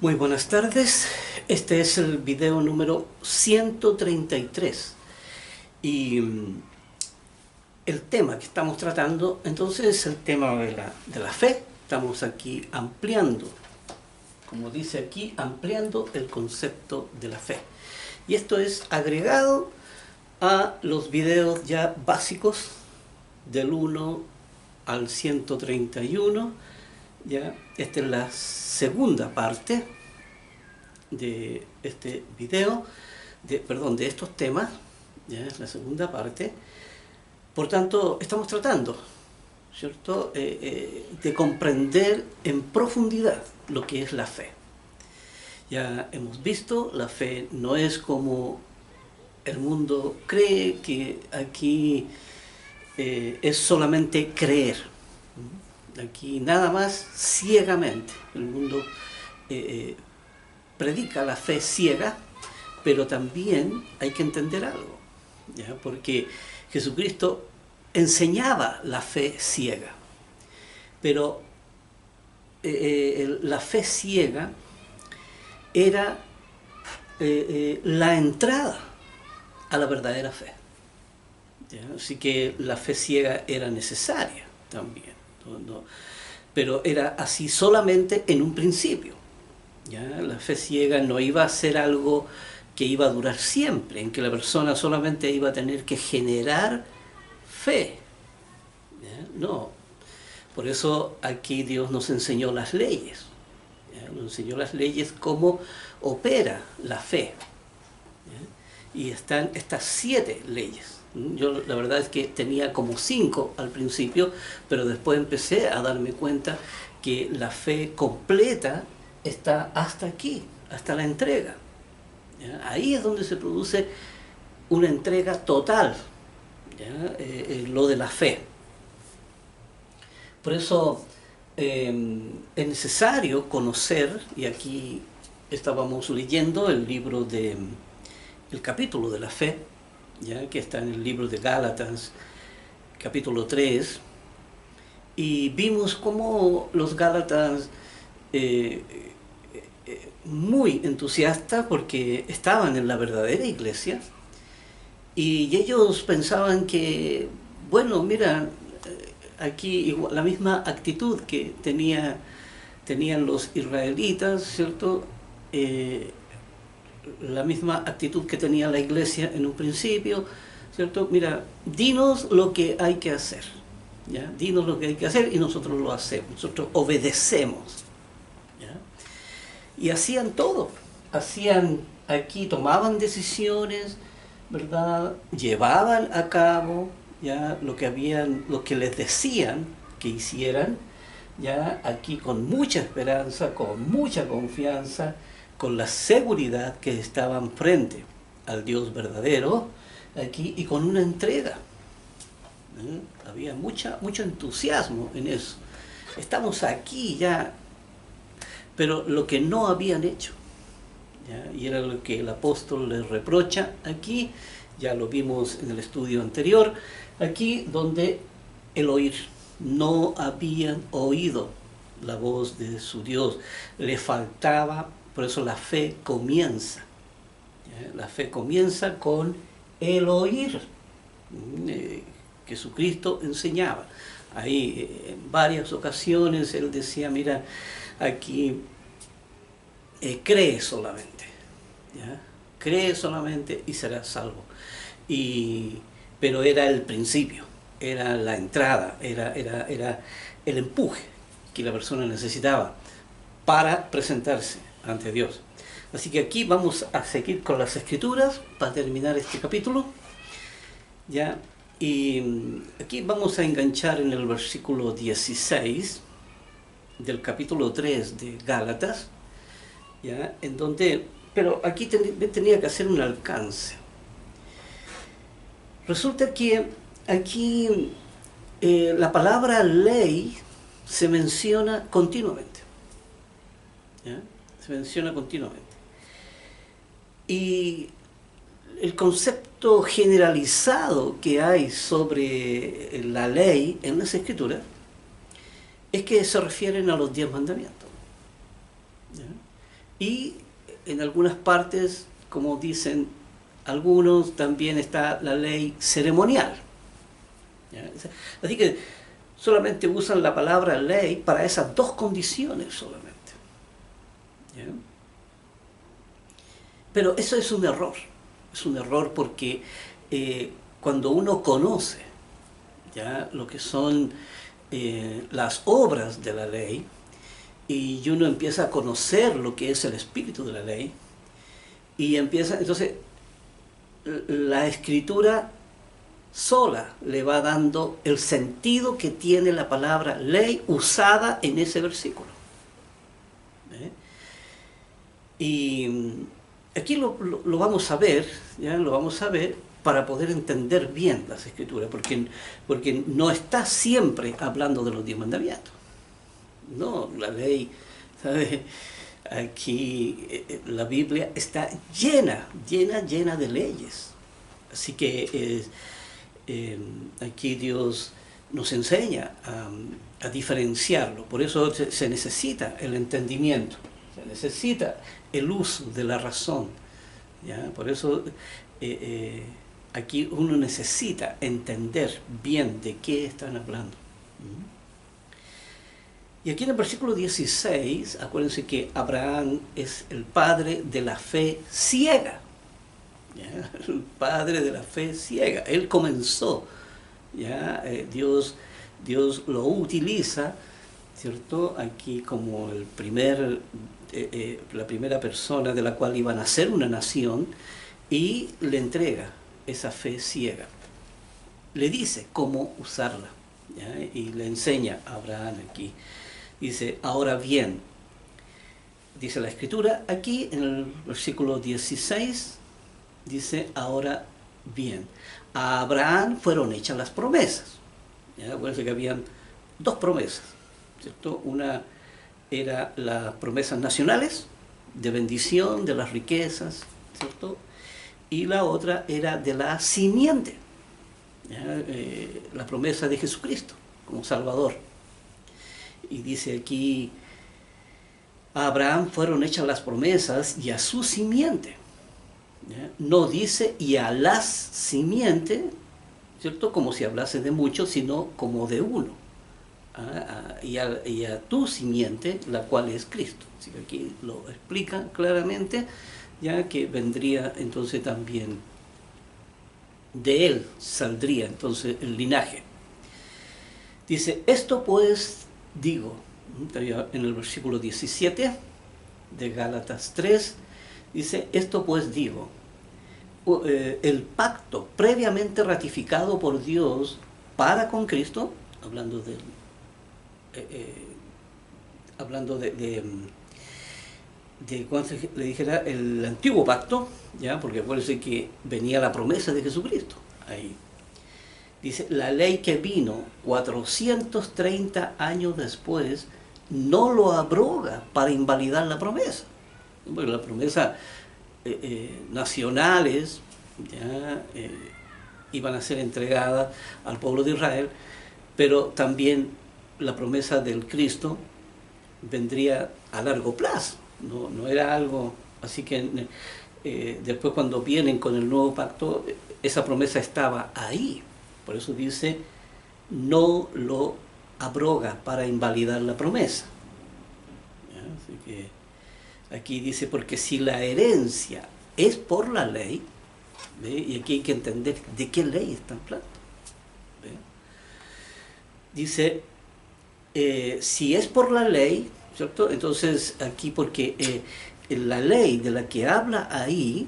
Muy buenas tardes, este es el video número 133 y el tema que estamos tratando entonces es el tema de la fe. Estamos aquí ampliando, como dice aquí, ampliando el concepto de la fe. Y esto es agregado a los videos ya básicos del 1 al 131. ¿Ya? Esta es la segunda parte de este video, de estos temas, ¿ya? Es la segunda parte. Por tanto, estamos tratando, ¿cierto? De comprender en profundidad lo que es la fe. Ya hemos visto, la fe no es como el mundo cree, que aquí es solamente creer. Aquí nada más ciegamente. El mundo predica la fe ciega, pero también hay que entender algo, ¿ya? Porque Jesucristo enseñaba la fe ciega, pero la fe ciega era la entrada a la verdadera fe, ¿ya? Así que la fe ciega era necesaria también. Pero era así solamente en un principio, ¿ya? La fe ciega no iba a ser algo que iba a durar siempre, en que la persona solamente iba a tener que generar fe, ¿ya? No, por eso aquí Dios nos enseñó las leyes, ¿ya? Nos enseñó las leyes, cómo opera la fe, ¿ya? Y están estas 7 leyes. Yo la verdad es que tenía como 5 al principio, pero después empecé a darme cuenta que la fe completa está hasta aquí, hasta la entrega, ¿ya? Ahí es donde se produce una entrega total, ¿ya? Lo de la fe. Por eso es necesario conocer, y aquí estábamos leyendo el libro el capítulo de la fe, ¿ya? Que está en el libro de Gálatas, capítulo 3, y vimos cómo los gálatas, muy entusiastas porque estaban en la verdadera iglesia, y ellos pensaban que, bueno, mira, aquí la misma actitud que tenían los israelitas, ¿cierto? La misma actitud que tenía la iglesia en un principio, ¿cierto? Mira, dinos lo que hay que hacer, ¿ya? Dinos lo que hay que hacer y nosotros lo hacemos, nosotros obedecemos, ¿ya? Y hacían todo, tomaban decisiones, ¿verdad? Llevaban a cabo, ¿ya? Lo que les decían que hicieran, ya aquí con mucha esperanza, con mucha confianza, con la seguridad que estaban frente al Dios verdadero aquí y con una entrega, ¿eh? Había mucho entusiasmo en eso. Estamos aquí ya, pero lo que no habían hecho, ¿ya? Y era lo que el apóstol les reprocha aquí, ya lo vimos en el estudio anterior, aquí donde el oír, no habían oído la voz de su Dios, le faltaba. Por eso la fe comienza, ¿ya? La fe comienza con el oír. Jesucristo enseñaba. Ahí en varias ocasiones él decía, mira, aquí cree solamente, ¿ya? Cree solamente y serás salvo. Pero era el principio, era la entrada, era el empuje que la persona necesitaba para presentarse ante Dios. Así que aquí vamos a seguir con las escrituras para terminar este capítulo, ¿ya? Y aquí vamos a enganchar en el versículo 16 del capítulo 3 de Gálatas, ¿ya? En donde, pero aquí tenía que hacer un alcance. Resulta que aquí la palabra ley se menciona continuamente, ¿ya? Se menciona continuamente. Y el concepto generalizado que hay sobre la ley en las escrituras es que se refieren a los 10 mandamientos, ¿ya? Y en algunas partes, como dicen algunos, también está la ley ceremonial. ¿Ya? Así que solamente usan la palabra ley para esas dos condiciones solamente. ¿Ya? Pero eso es un error porque cuando uno conoce, ¿ya?, lo que son las obras de la ley, y uno empieza a conocer lo que es el espíritu de la ley, y empieza, entonces, la escritura sola le va dando el sentido que tiene la palabra ley usada en ese versículo. ¿Eh? Y aquí lo vamos a ver, ¿ya? Lo vamos a ver para poder entender bien las escrituras, porque no está siempre hablando de los 10 mandamientos. No, la ley, ¿sabe? Aquí la Biblia está llena de leyes. Así que aquí Dios nos enseña a diferenciarlo. Por eso se necesita el entendimiento, se necesita el uso de la razón, ¿ya? Por eso aquí uno necesita entender bien de qué están hablando. Y aquí en el versículo 16, acuérdense que Abraham es el padre de la fe ciega. ¿Ya? El padre de la fe ciega. Él comenzó, ¿ya? Dios lo utiliza, ¿cierto?, aquí como la primera persona de la cual iba a nacer una nación, y le entrega esa fe ciega. Le dice cómo usarla, ¿ya? Y le enseña a Abraham aquí. Dice, ahora bien, dice la escritura, aquí en el versículo 16, dice, ahora bien, a Abraham fueron hechas las promesas. ¿Ya? Acuérdense que habían dos promesas, ¿cierto? Una era las promesas nacionales, de bendición, de las riquezas, ¿cierto? Y la otra era de la simiente, ¿ya? La promesa de Jesucristo como Salvador. Y dice aquí, a Abraham fueron hechas las promesas y a su simiente. ¿Ya? No dice y a las simientes, ¿cierto?, como si hablase de muchos, sino como de uno. Y a tu simiente, la cual es Cristo. Así que aquí lo explica claramente, ya que vendría entonces también, de él saldría entonces el linaje. Dice, esto pues digo, en el versículo 17 de Gálatas 3, dice, esto pues digo, el pacto previamente ratificado por Dios para con Cristo, hablando de cuando le dijera el antiguo pacto, ya, porque acuérdense que venía la promesa de Jesucristo ahí. Dice, la ley que vino 430 años después no lo abroga para invalidar la promesa. Porque la promesa nacionales ya, iban a ser entregadas al pueblo de Israel, pero también la promesa del Cristo vendría a largo plazo. No era algo así que después cuando vienen con el nuevo pacto, esa promesa estaba ahí. Por eso dice, no lo abroga para invalidar la promesa. ¿Ya? Así que aquí dice, porque si la herencia es por la ley, ¿ve? Y aquí hay que entender de qué ley está hablando. ¿Ve? Dice, si es por la ley, ¿cierto? Entonces aquí porque la ley de la que habla ahí,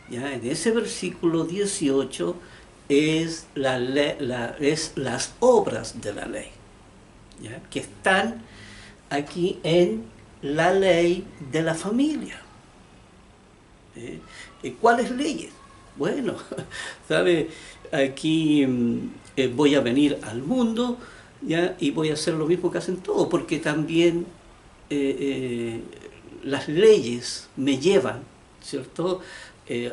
¿ya?, en ese versículo 18, es las obras de la ley, ¿ya?, que están aquí en la ley de la familia. ¿Cuáles leyes? Bueno, ¿sabe? Aquí voy a venir al mundo, ¿ya?, y voy a hacer lo mismo que hacen todos, porque también las leyes me llevan, ¿cierto?,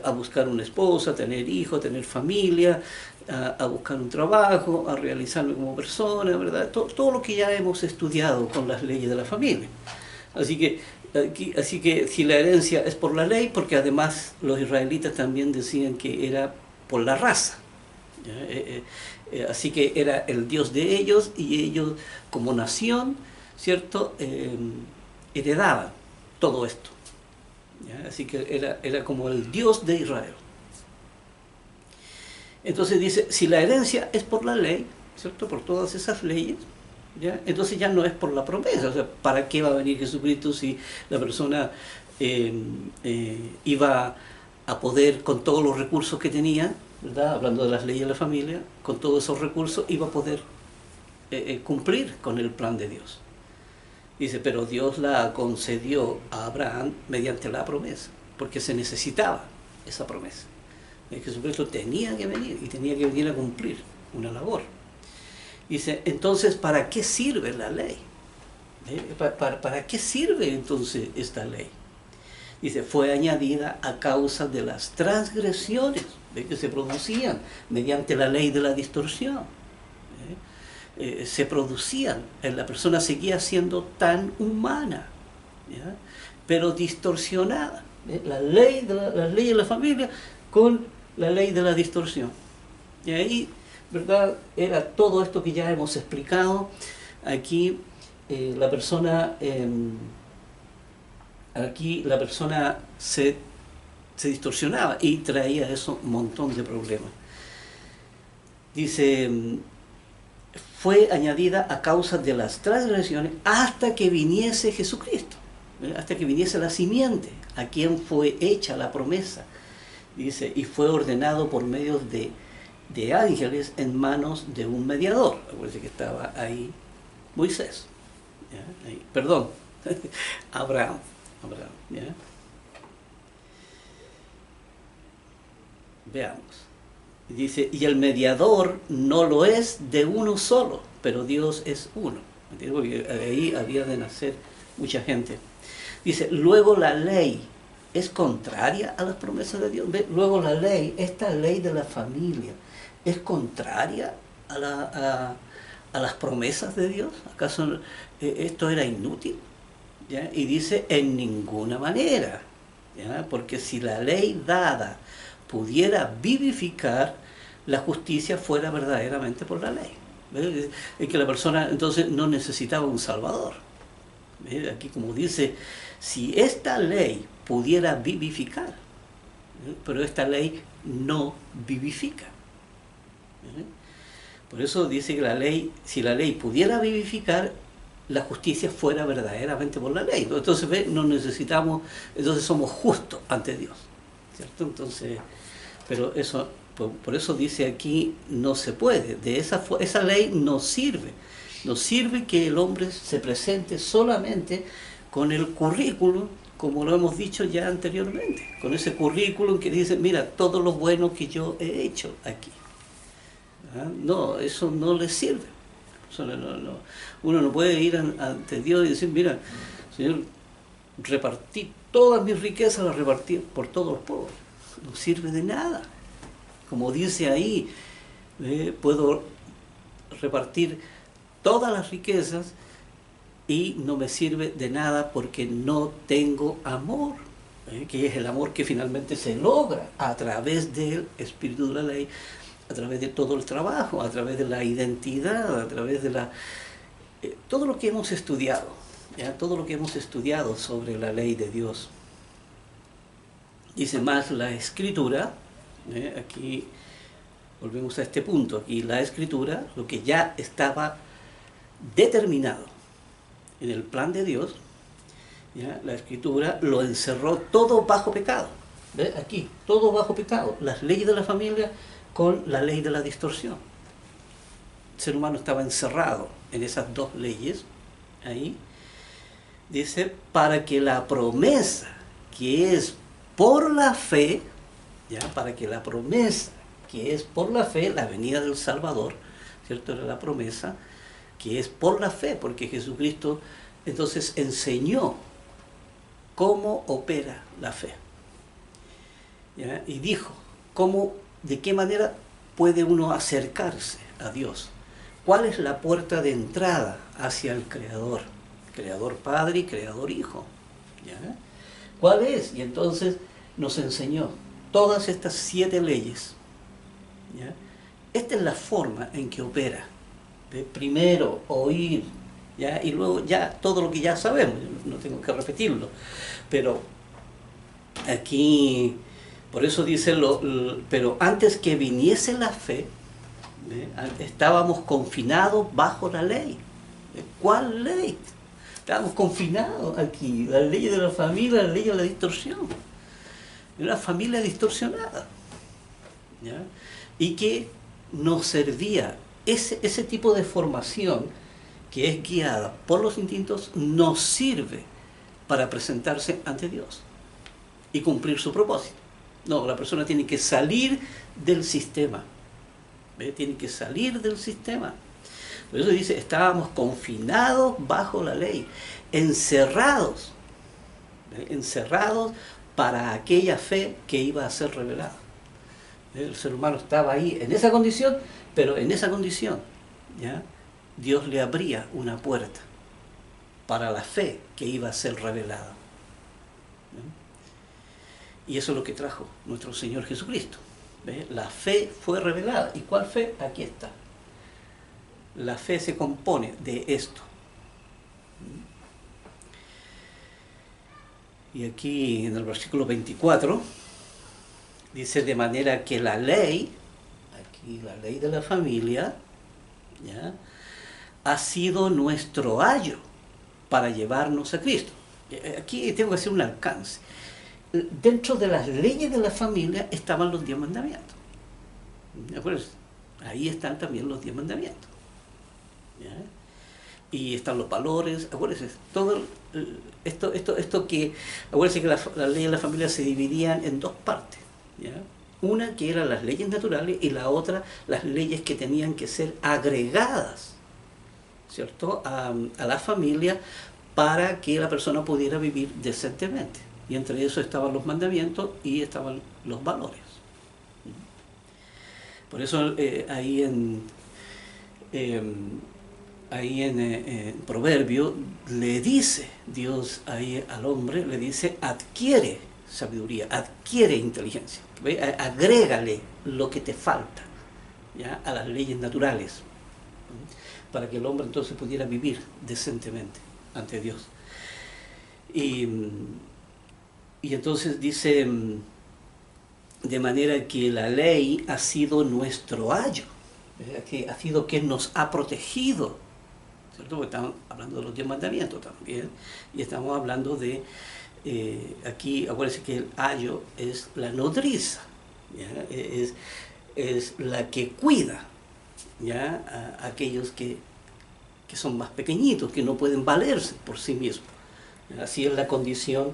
a buscar una esposa, a tener hijos, a tener familia, a buscar un trabajo, a realizarme como persona, ¿verdad? Todo lo que ya hemos estudiado con las leyes de la familia. Así que así que si la herencia es por la ley, porque además los israelitas también decían que era por la raza. ¿Ya? Así que era el Dios de ellos y ellos como nación, ¿cierto? Heredaban todo esto. ¿Ya? Así que era como el Dios de Israel. Entonces dice, si la herencia es por la ley, ¿cierto? Por todas esas leyes, ¿ya? Entonces ya no es por la promesa. O sea, ¿para qué va a venir Jesucristo si la persona iba a poder, con todos los recursos que tenía, ¿verdad? Hablando de las leyes de la familia, con todos esos recursos iba a poder cumplir con el plan de Dios? Dice, pero Dios la concedió a Abraham mediante la promesa, porque se necesitaba esa promesa. Jesucristo tenía que venir y tenía que venir a cumplir una labor. Dice, entonces, ¿para qué sirve la ley? ¿Para qué sirve entonces esta ley? Dice, fue añadida a causa de las transgresiones que se producían mediante la ley de la distorsión. Se producían, la persona seguía siendo tan humana, ¿ya? Pero distorsionada. Las leyes de la familia con la ley de la distorsión. Y ahí, ¿verdad? Era todo esto que ya hemos explicado. Aquí la persona se distorsionaba y traía eso un montón de problemas. Dice, fue añadida a causa de las transgresiones hasta que viniese Jesucristo, hasta que viniese la simiente, a quien fue hecha la promesa. Dice, y fue ordenado por medio de ángeles en manos de un mediador. Acuérdense que estaba ahí Moisés, ¿ya? Ahí, perdón, Abraham, ¿ya? Veamos. Dice, y el mediador no lo es de uno solo, pero Dios es uno. Porque ahí había de nacer mucha gente. Dice, luego la ley es contraria a las promesas de Dios. Luego la ley, esta ley de la familia, es contraria a las promesas de Dios. ¿Acaso esto era inútil? ¿Ya? Y dice, en ninguna manera. ¿Ya? Porque si la ley dada pudiera vivificar, la justicia fuera verdaderamente por la ley. ¿Ves? Es que la persona entonces no necesitaba un salvador. ¿Ves? Aquí como dice, si esta ley pudiera vivificar, ¿ves? Pero esta ley no vivifica. ¿Ves? Por eso dice que la ley, si la ley pudiera vivificar, la justicia fuera verdaderamente por la ley. Entonces, ¿ves? No necesitamos, entonces somos justos ante Dios, ¿cierto? Entonces, pero eso, por eso dice aquí, no se puede. De esa ley no sirve. No sirve que el hombre se presente solamente con el currículum, como lo hemos dicho ya anteriormente, con ese currículum que dice, mira, todo lo bueno que yo he hecho aquí. ¿Ah? No, eso no le sirve. Uno no puede ir ante Dios y decir, mira, Señor, repartí todas mis riquezas, las repartí por todos los pobres. No sirve de nada. Como dice ahí, puedo repartir todas las riquezas y no me sirve de nada porque no tengo amor, que es el amor que finalmente se logra a través del Espíritu de la ley, a través de todo el trabajo, a través de la identidad, a través de todo lo que hemos estudiado, ¿ya? Todo lo que hemos estudiado sobre la ley de Dios. Dice más la Escritura, aquí volvemos a este punto, aquí la Escritura, lo que ya estaba determinado en el plan de Dios, ¿ya? La Escritura lo encerró todo bajo pecado. ¿Ve? Aquí, todo bajo pecado. Las leyes de la familia con la ley de la distorsión. El ser humano estaba encerrado en esas dos leyes, ahí. Dice, para que la promesa que es por la fe, ¿ya? Para que la promesa que es por la fe, la venida del Salvador, ¿cierto? Era la promesa que es por la fe, porque Jesucristo entonces enseñó cómo opera la fe, ¿ya? Y dijo, de qué manera puede uno acercarse a Dios, cuál es la puerta de entrada hacia el Creador, Creador Padre y Creador Hijo. ¿Ya? ¿Cuál es? Y entonces nos enseñó todas estas 7 leyes. ¿Ya? Esta es la forma en que opera. ¿Ve? Primero oír, ¿ya? Y luego ya todo lo que ya sabemos, no tengo que repetirlo. Pero aquí, por eso dice, pero antes que viniese la fe, ¿ve? Estábamos confinados bajo la ley. ¿Ve? ¿Cuál ley? Estábamos confinados aquí, la ley de la familia, la ley de la distorsión. Una familia distorsionada, ¿ya? Y que nos servía, ese tipo de formación que es guiada por los instintos, nos sirve para presentarse ante Dios y cumplir su propósito. No, la persona tiene que salir del sistema, ¿ve? Tiene que salir del sistema. Por eso dice, estábamos confinados bajo la ley, encerrados, ¿ve? Encerrados para aquella fe que iba a ser revelada. El ser humano estaba ahí en esa condición, pero en esa condición, ¿ya? Dios le abría una puerta para la fe que iba a ser revelada. ¿Ya? Y eso es lo que trajo nuestro Señor Jesucristo. ¿Ve? La fe fue revelada. ¿Y cuál fe? Aquí está. La fe se compone de esto. Y aquí en el versículo 24 dice, de manera que la ley, aquí la ley de la familia, ¿ya? Ha sido nuestro ayo para llevarnos a Cristo. Aquí tengo que hacer un alcance. Dentro de las leyes de la familia estaban los 10 mandamientos. ¿De acuerdo? Ahí están también los 10 mandamientos. ¿Ya? Y están los valores, acuérdense, todo esto que, acuérdense que la ley de la familia se dividían en 2 partes, ¿ya? Una que eran las leyes naturales y la otra las leyes que tenían que ser agregadas, ¿cierto?, a la familia para que la persona pudiera vivir decentemente. Y entre eso estaban los mandamientos y estaban los valores. Por eso ahí en Proverbio le dice Dios ahí al hombre, le dice, adquiere sabiduría, adquiere inteligencia, ¿ve? Agrégale lo que te falta, ¿ya? A las leyes naturales, para que el hombre entonces pudiera vivir decentemente ante Dios. Y entonces dice, de manera que la ley ha sido nuestro ayo, que ha sido quien nos ha protegido, ¿cierto? Porque estamos hablando de los 10 mandamientos también, y estamos hablando de, aquí, acuérdense que el ayo es la nodriza, ¿ya? Es la que cuida, ¿ya? A aquellos que son más pequeñitos, que no pueden valerse por sí mismos. Así es la condición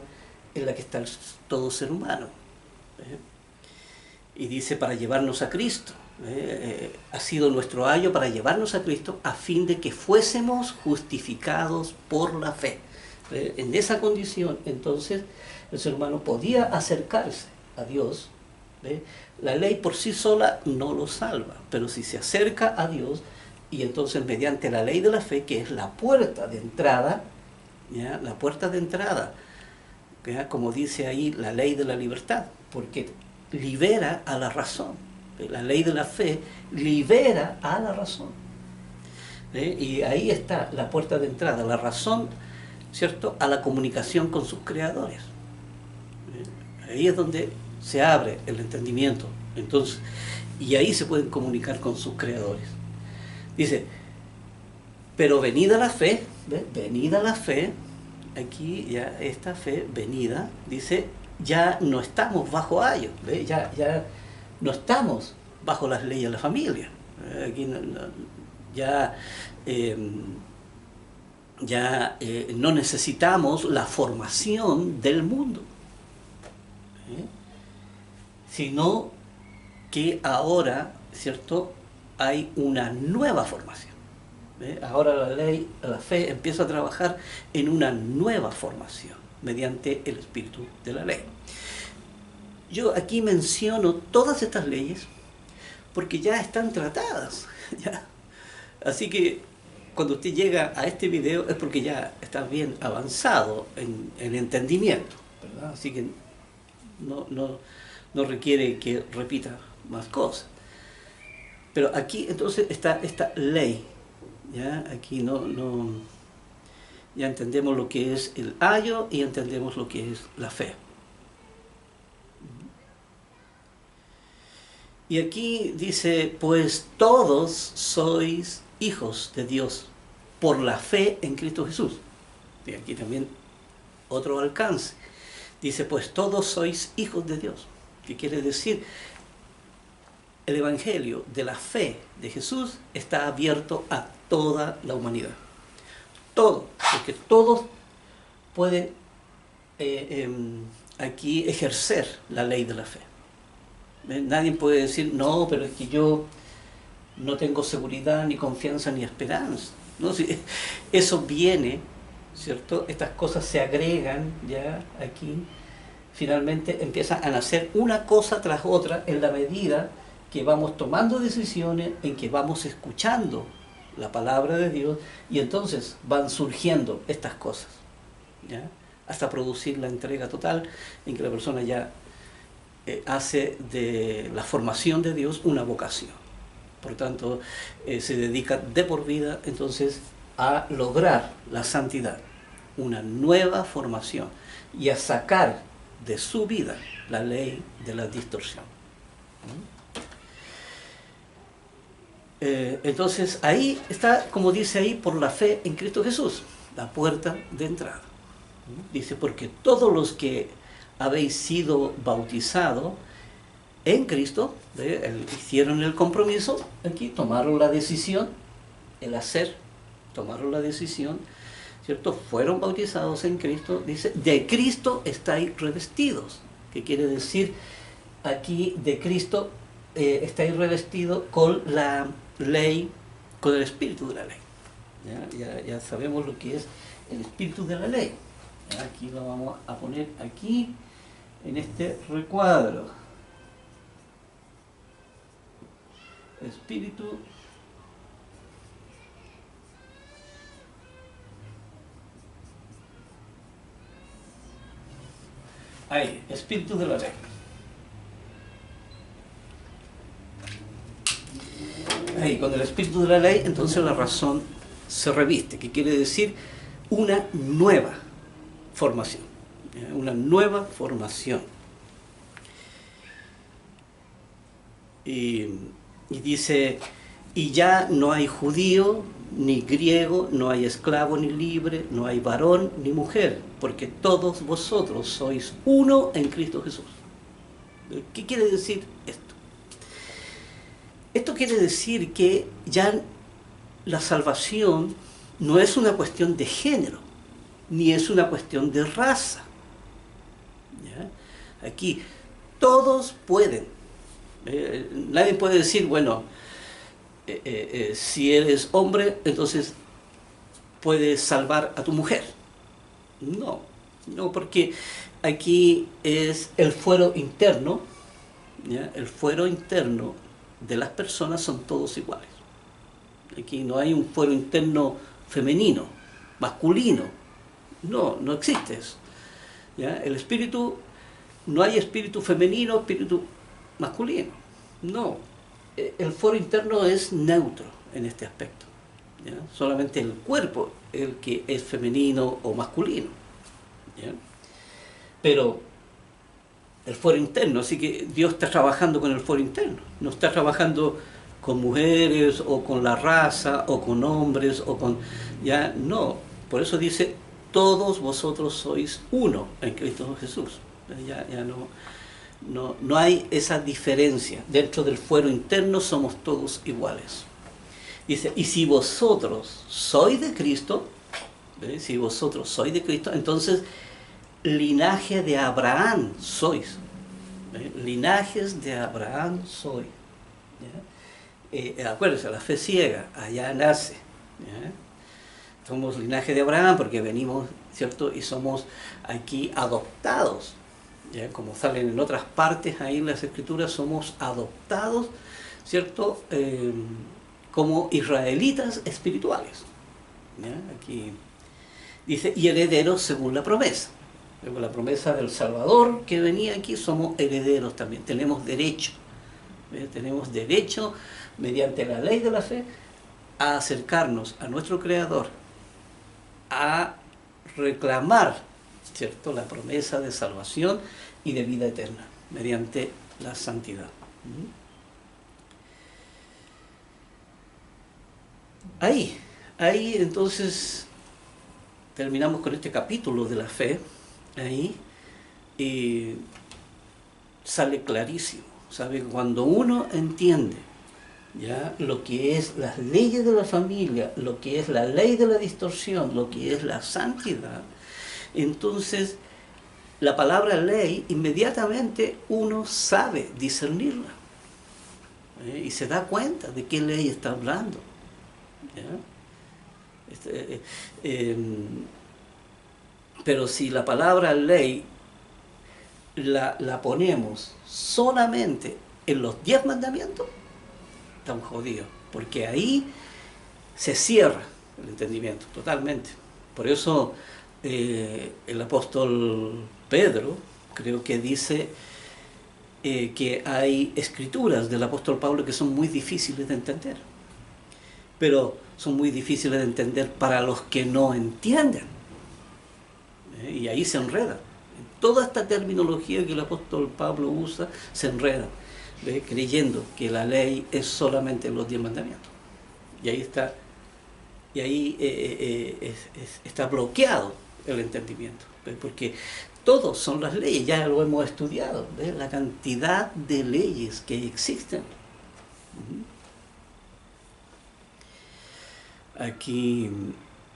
en la que está todo ser humano. Y dice, para llevarnos a Cristo. Ha sido nuestro ayo para llevarnos a Cristo a fin de que fuésemos justificados por la fe. En esa condición, entonces, el ser humano podía acercarse a Dios. La ley por sí sola no lo salva, pero si se acerca a Dios, y entonces mediante la ley de la fe, que es la puerta de entrada, ¿ya? La puerta de entrada, ¿ya? Como dice ahí, la ley de la libertad, porque libera a la razón. La ley de la fe libera a la razón. Y ahí está la puerta de entrada, la razón, ¿cierto?, a la comunicación con sus creadores. Ahí es donde se abre el entendimiento. Entonces, y ahí se pueden comunicar con sus creadores. Dice, pero venida la fe, ¿ve? Venida la fe, aquí ya esta fe venida, dice, ya no estamos bajo ayo, ¿ve? Ya no estamos bajo las leyes de la familia. Aquí no necesitamos la formación del mundo, sino que ahora, ¿cierto?, hay una nueva formación. Ahora la ley, la fe empieza a trabajar en una nueva formación mediante el espíritu de la ley. Yo aquí menciono todas estas leyes porque ya están tratadas, ¿ya? Así que cuando usted llega a este video es porque ya está bien avanzado en entendimiento, ¿verdad? Así que no requiere que repita más cosas. Pero aquí entonces está esta ley, ¿ya? Aquí ya entendemos lo que es el ayo y entendemos lo que es la fe. Y aquí dice, pues todos sois hijos de Dios por la fe en Cristo Jesús. Y aquí también otro alcance. Dice, pues todos sois hijos de Dios. ¿Qué quiere decir? El evangelio de la fe de Jesús está abierto a toda la humanidad. Todo, porque todos pueden aquí ejercer la ley de la fe. Nadie puede decir, no, pero es que yo no tengo seguridad, ni confianza, ni esperanza. ¿No? Si eso viene, ¿cierto? Estas cosas se agregan ya aquí, finalmente empieza a nacer una cosa tras otra en la medida que vamos tomando decisiones, en que vamos escuchando la palabra de Dios, y entonces van surgiendo estas cosas, ¿ya? Hasta producir la entrega total, en que la persona ya hace de la formación de Dios una vocación. Por tanto, se dedica de por vida entonces a lograr la santidad, una nueva formación, y a sacar de su vida la ley de la distorsión. Entonces ahí está, como dice ahí, por la fe en Cristo Jesús, la puerta de entrada. Dice, porque todos los que habéis sido bautizados en Cristo, hicieron el compromiso, aquí tomaron la decisión, el hacer, tomaron la decisión, ¿cierto? Fueron bautizados en Cristo, dice, de Cristo estáis revestidos. ¿Qué quiere decir? Aquí de Cristo estáis revestidos con la ley, con el espíritu de la ley. Ya sabemos lo que es el espíritu de la ley. Aquí lo vamos a poner aquí, en este recuadro. Espíritu ahí, espíritu de la ley. Ahí, con el espíritu de la ley, entonces la razón se reviste, que quiere decir una nueva formación, una nueva formación. Y dice, y ya no hay judío ni griego, no hay esclavo ni libre, no hay varón ni mujer, porque todos vosotros sois uno en Cristo Jesús. ¿Qué quiere decir esto? Esto quiere decir que ya la salvación no es una cuestión de género, ni es una cuestión de raza. ¿Ya? Aquí todos pueden. Nadie puede decir, bueno, si eres hombre, entonces puedes salvar a tu mujer. No, porque aquí es el fuero interno, ¿ya? El fuero interno de las personas son todos iguales. Aquí no hay un fuero interno femenino, masculino. No existe eso. ¿Ya? El espíritu, no hay espíritu femenino, espíritu masculino. No. El fuero interno es neutro en este aspecto. ¿Ya? Solamente el cuerpo es el que es femenino o masculino. ¿Ya? Pero el fuero interno, así que Dios está trabajando con el fuero interno. No está trabajando con mujeres o con la raza o con hombres o con... Ya no. Por eso dice, todos vosotros sois uno en Cristo Jesús. Ya no hay esa diferencia. Dentro del fuero interno somos todos iguales. Dice, y si vosotros sois de Cristo, ¿ves? Si vosotros sois de Cristo, entonces linaje de Abraham sois. ¿Ves? Linajes de Abraham sois. Acuérdense, la fe ciega, allá nace. ¿Ya? Somos linaje de Abraham porque venimos, ¿cierto? Y somos aquí adoptados. ¿Ya? Como salen en otras partes ahí en las Escrituras, somos adoptados, ¿cierto? Como israelitas espirituales. ¿Ya? Aquí dice, y herederos según la promesa. Con la promesa del Salvador que venía aquí, somos herederos también, tenemos derecho. Tenemos derecho, mediante la ley de la fe, a acercarnos a nuestro Creador, a reclamar, ¿cierto?, la promesa de salvación y de vida eterna, mediante la santidad. Ahí entonces terminamos con este capítulo de la fe, ahí, y sale clarísimo, ¿sabe? Cuando uno entiende ¿ya? Lo que es las leyes de la familia, lo que es la ley de la distorsión, lo que es la santidad, entonces la palabra ley inmediatamente uno sabe discernirla, y se da cuenta de qué ley está hablando, ¿ya? Pero si la palabra ley la ponemos solamente en los 10 mandamientos, estamos jodidos, porque ahí se cierra el entendimiento totalmente. Por eso el apóstol Pedro creo que dice que hay escrituras del apóstol Pablo que son muy difíciles de entender, pero son muy difíciles de entender para los que no entienden, y ahí se enredan. Toda esta terminología que el apóstol Pablo usa se enreda, creyendo que la ley es solamente los 10 mandamientos. Y ahí está, está bloqueado el entendimiento, porque todos son las leyes, ya lo hemos estudiado, la cantidad de leyes que existen. Aquí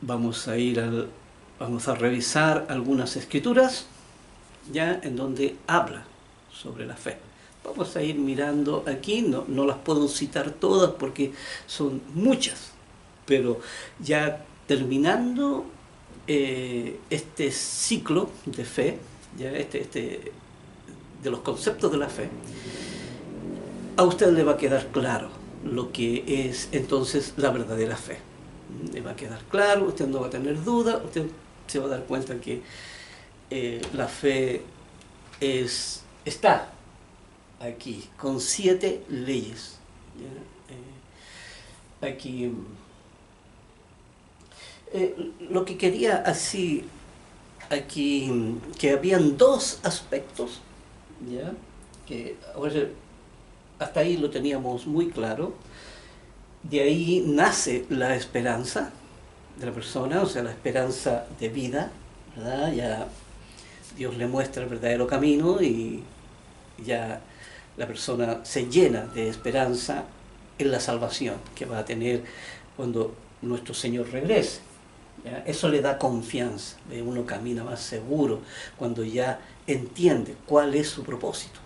vamos a revisar algunas escrituras ya en donde habla sobre la fe. Vamos a ir mirando aquí, no las puedo citar todas porque son muchas, pero ya terminando este ciclo de fe, ya de los conceptos de la fe, a usted le va a quedar claro lo que es entonces la verdadera fe. Le va a quedar claro, usted no va a tener duda, usted se va a dar cuenta que la fe está aquí con 7 leyes. Aquí lo que quería así aquí, que habían 2 aspectos, ¿ya? Que ahora, hasta ahí lo teníamos muy claro. De ahí nace la esperanza de la persona, o sea, la esperanza de vida, ¿verdad? Ya Dios le muestra el verdadero camino y ya la persona se llena de esperanza en la salvación que va a tener cuando nuestro Señor regrese, ¿ya? Eso le da confianza, uno camina más seguro cuando ya entiende cuál es su propósito.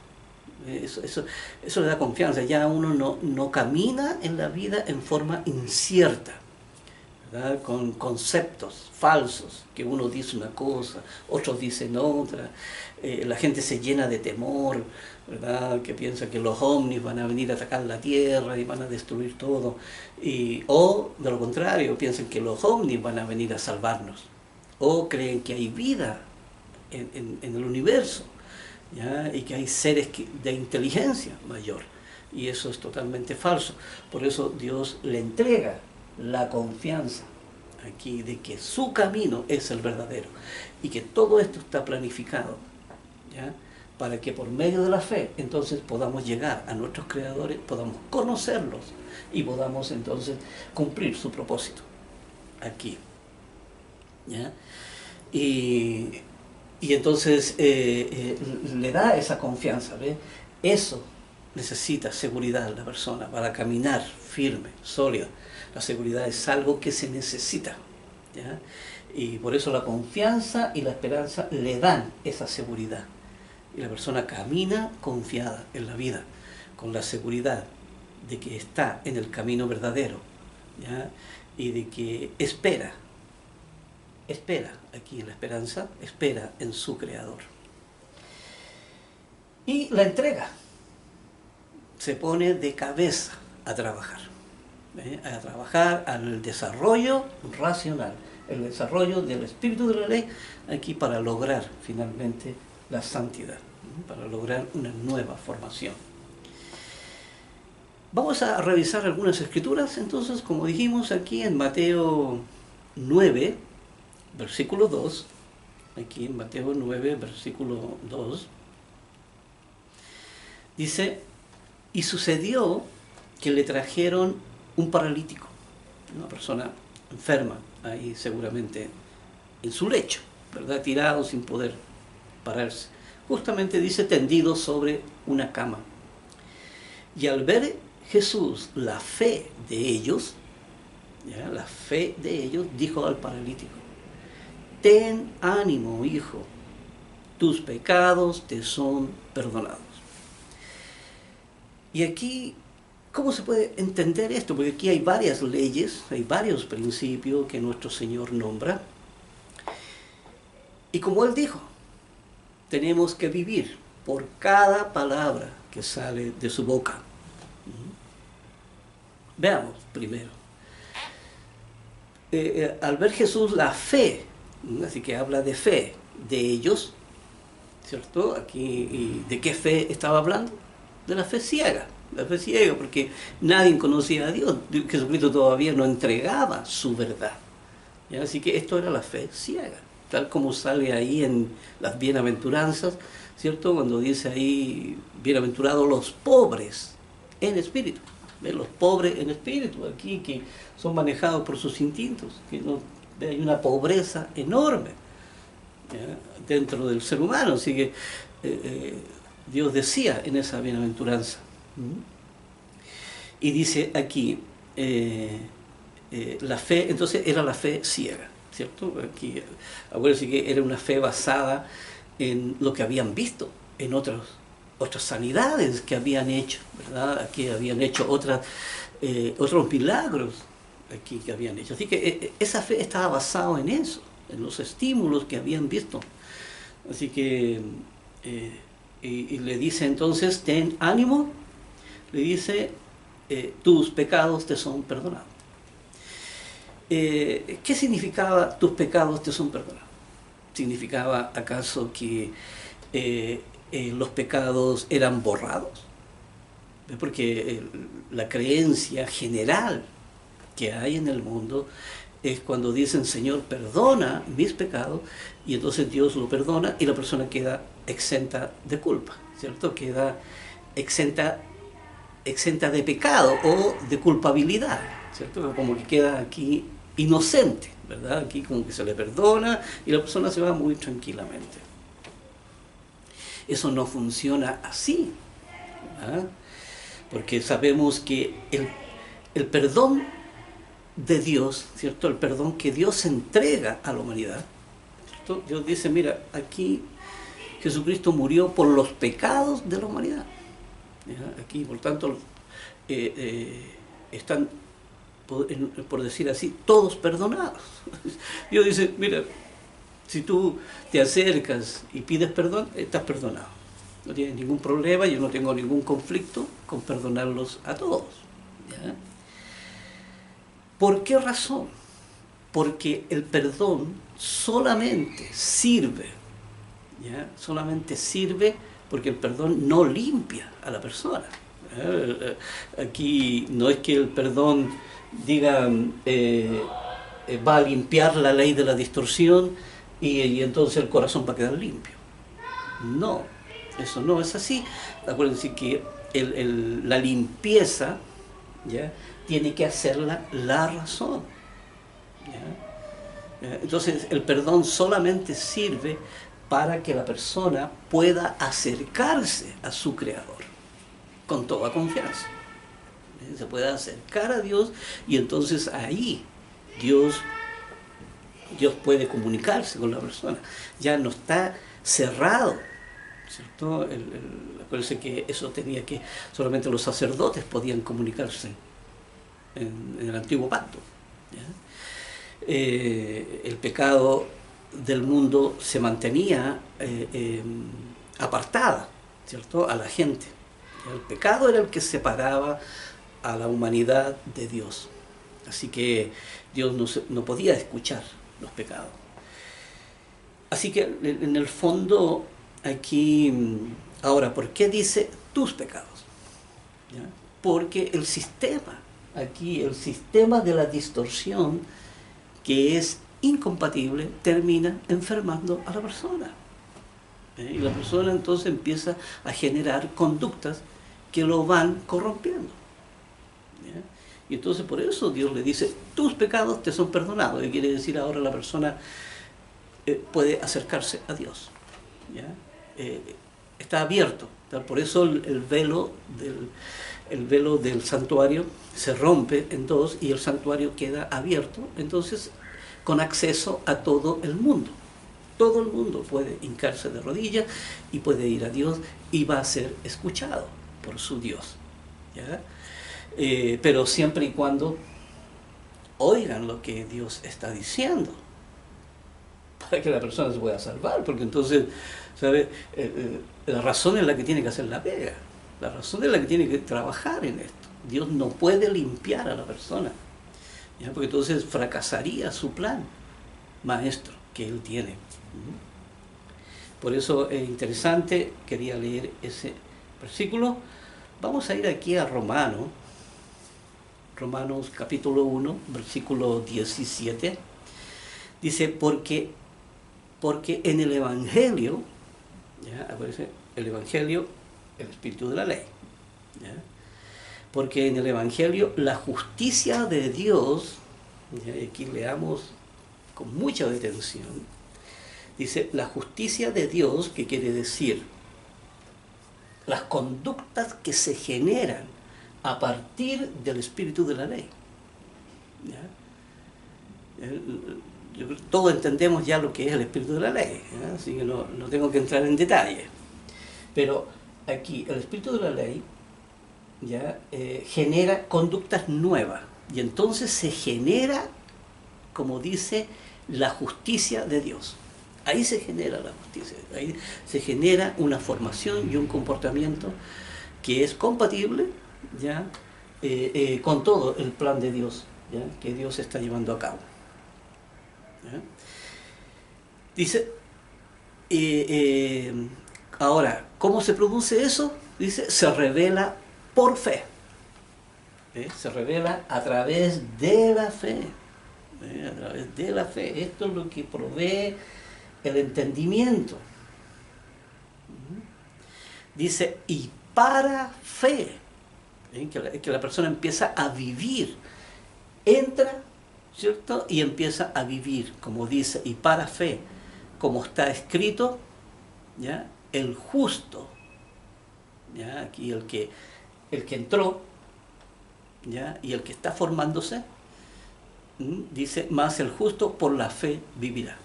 Eso le da confianza, ya uno no camina en la vida en forma incierta, ¿verdad? Con conceptos falsos, que uno dice una cosa, otros dicen otra, la gente se llena de temor, ¿verdad? Que piensa que los ovnis van a venir a atacar la Tierra y van a destruir todo, o de lo contrario, piensan que los ovnis van a venir a salvarnos, o creen que hay vida en el universo, ¿ya? Y que hay seres de inteligencia mayor, y eso es totalmente falso. Por eso Dios le entrega la confianza aquí de que su camino es el verdadero y que todo esto está planificado, ¿ya? Para que por medio de la fe entonces podamos llegar a nuestros creadores, podamos conocerlos y podamos entonces cumplir su propósito aquí, ¿ya? Y entonces le da esa confianza, ¿ve? Eso necesita seguridad la persona para caminar firme, sólida. La seguridad es algo que se necesita, ¿ya? Y por eso la confianza y la esperanza le dan esa seguridad. Y la persona camina confiada en la vida, con la seguridad de que está en el camino verdadero, ¿ya? Y de que espera aquí en la esperanza, espera en su Creador. Y la entrega, se pone de cabeza a trabajar. a trabajar al desarrollo racional, el desarrollo del espíritu de la ley, aquí para lograr finalmente la santidad, para lograr una nueva formación. Vamos a revisar algunas escrituras, entonces, como dijimos aquí en Mateo 9, versículo 2, aquí en Mateo 9, versículo 2, dice: y sucedió que le trajeron un paralítico, una persona enferma, ahí seguramente en su lecho, ¿verdad? Tirado sin poder pararse. Justamente dice tendido sobre una cama. Y al ver Jesús la fe de ellos, ¿ya? La fe de ellos, dijo al paralítico: ten ánimo, hijo, tus pecados te son perdonados. Y aquí, ¿cómo se puede entender esto? Porque aquí hay varias leyes, hay varios principios que nuestro Señor nombra. Y como Él dijo, tenemos que vivir por cada palabra que sale de su boca. Veamos primero. Al ver Jesús la fe, así que habla de fe de ellos, ¿cierto? Aquí, ¿de qué fe estaba hablando? De la fe ciega, porque nadie conocía a Dios. Jesucristo todavía no entregaba su verdad, ¿ya? Así que esto era la fe ciega, tal como sale ahí en las bienaventuranzas, ¿cierto? Cuando dice ahí, bienaventurados los pobres en espíritu. ¿Ven? Los pobres en espíritu, aquí que son manejados por sus instintos, que no, hay una pobreza enorme, ¿ya? Dentro del ser humano, así que Dios decía en esa bienaventuranza. Y dice aquí, la fe, entonces era la fe ciega, ¿cierto? Aquí, acuérdense que era una fe basada en lo que habían visto, en otras sanidades que habían hecho, ¿verdad? Aquí habían hecho otros milagros aquí que habían hecho. Así que esa fe estaba basada en eso, en los estímulos que habían visto. Así que... y le dice entonces, ten ánimo, le dice, tus pecados te son perdonados. ¿Qué significaba tus pecados te son perdonados? ¿Significaba acaso que los pecados eran borrados? Porque la creencia general que hay en el mundo es cuando dicen, Señor, perdona mis pecados, y entonces Dios lo perdona y la persona queda exenta de culpa, ¿cierto? Queda exenta de pecado o de culpabilidad, ¿cierto? Como que queda aquí inocente, ¿verdad? Aquí como que se le perdona y la persona se va muy tranquilamente. Eso no funciona así, ¿verdad? Porque sabemos que el perdón de Dios, ¿cierto? El perdón que Dios entrega a la humanidad, ¿cierto? Dios dice, mira, aquí Jesucristo murió por los pecados de la humanidad, ¿ya? Aquí, por tanto, están, por decir así, todos perdonados. Dios dice, mira, si tú te acercas y pides perdón, estás perdonado. No tienes ningún problema, yo no tengo ningún conflicto con perdonarlos a todos, ¿ya? ¿Por qué razón? Porque el perdón solamente sirve, ¿ya? Solamente sirve porque el perdón no limpia a la persona. Aquí no es que el perdón diga va a limpiar la ley de la distorsión y entonces el corazón va a quedar limpio. No, eso no es así. Acuérdense que la limpieza, ¿ya?, tiene que hacerla la razón, ¿ya? Entonces el perdón solamente sirve para que la persona pueda acercarse a su Creador con toda confianza. Se puede acercar a Dios y entonces ahí Dios puede comunicarse con la persona. Ya no está cerrado, ¿cierto? Acuérdense que eso tenía que, solamente los sacerdotes podían comunicarse en el antiguo pacto, ¿ya? El pecado del mundo se mantenía apartada, ¿cierto?, a la gente. El pecado era el que separaba a la humanidad de Dios. Así que Dios no podía escuchar los pecados. Así que en el fondo aquí, ahora, ¿por qué dice tus pecados? ¿Ya? Porque el sistema, aquí el sistema de la distorsión, que es incompatible, termina enfermando a la persona. Y la persona entonces empieza a generar conductas que lo van corrompiendo. ¿Ya? Y entonces por eso Dios le dice, tus pecados te son perdonados. Y quiere decir ahora la persona puede acercarse a Dios. ¿Ya? Está abierto. Por eso el velo del santuario se rompe en dos y el santuario queda abierto, entonces con acceso a todo el mundo. Todo el mundo puede hincarse de rodillas y puede ir a Dios y va a ser escuchado por su Dios. ¿Ya? Pero siempre y cuando oigan lo que Dios está diciendo, para que la persona se pueda salvar, porque entonces, ¿sabe? La razón es la que tiene que hacer la pega, la razón es la que tiene que trabajar en esto. Dios no puede limpiar a la persona, ¿ya? Porque entonces fracasaría su plan maestro que Él tiene. Por eso es interesante, quería leer ese versículo. Vamos a ir aquí a Romanos capítulo 1, versículo 17. Dice, porque en el Evangelio, ¿ya? Aparece el Evangelio, el espíritu de la ley. ¿Ya? Porque en el Evangelio la justicia de Dios, ¿ya? Y aquí leamos con mucha detención, dice, la justicia de Dios, que quiere decir las conductas que se generan a partir del espíritu de la ley. ¿Ya? Todos entendemos ya lo que es el espíritu de la ley, ¿ya? Así que no tengo que entrar en detalle. Pero aquí el espíritu de la ley, ¿ya? Genera conductas nuevas y entonces se genera, como dice, la justicia de Dios. Ahí se genera la justicia, ahí se genera una formación y un comportamiento que es compatible, ¿ya? Con todo el plan de Dios, ¿ya? Que Dios está llevando a cabo. ¿Ya? Dice, ahora, ¿cómo se produce eso? Dice, se revela por fe. Se revela a través de la fe. A través de la fe. Esto es lo que provee el entendimiento. Dice, y para fe, que la persona empieza a vivir, entra, ¿cierto? Y empieza a vivir, como dice, y para fe, como está escrito, ¿ya? El justo, ¿ya? Aquí el que entró, ¿ya? Y el que está formándose, dice, más el justo por la fe vivirá.